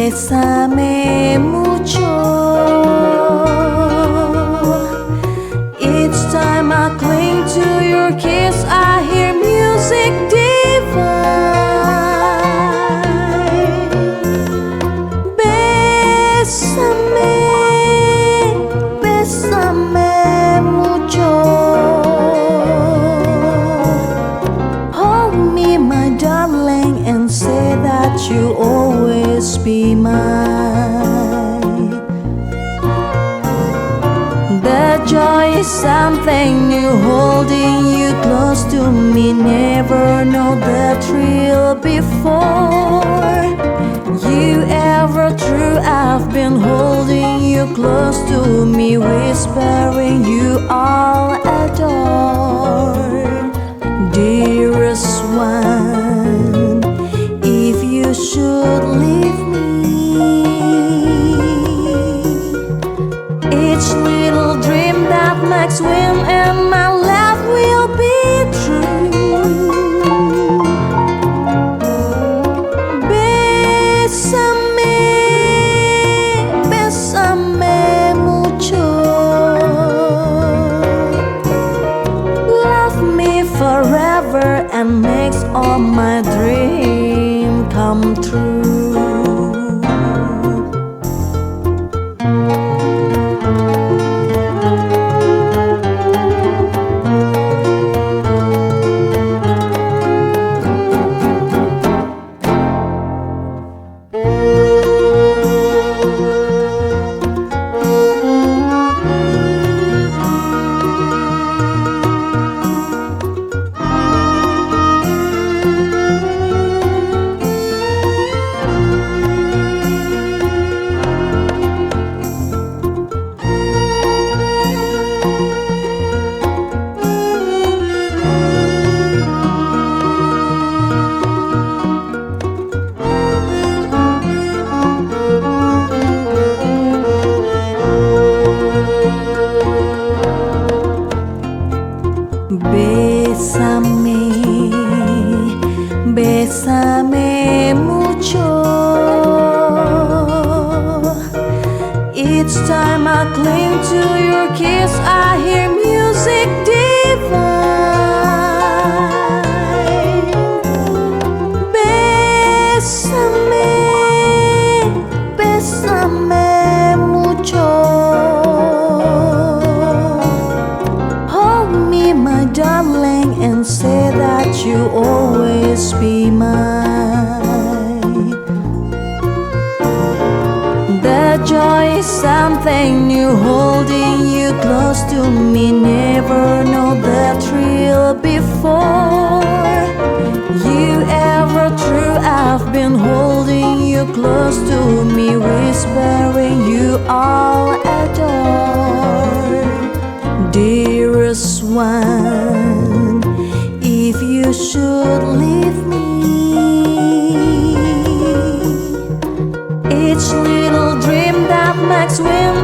Besame mucho. Each time I cling to your kiss, I hear music divine. Besame, besame mucho. Hold me, my darling, and say that you always be mine. The joy is something new, holding you close to me. Never know the thrill before. You ever true, I've been holding you close to me, whispering you all adore. Dearest one, if you should leave me, each little dream that makes wind and my love will be true. Besame, besame mucho. Love me forever and makes all my dreams come true. Besame, besame mucho. Each time I cling to your kiss, I hear music divine. Besame, besame mucho. Darling, and say that you always be mine. The joy is something new, holding you close to me. Never know the thrill before. You ever true, I've been holding you close to me, whispering you all adore. Dearest one, if you should leave me, each little dream that makes wind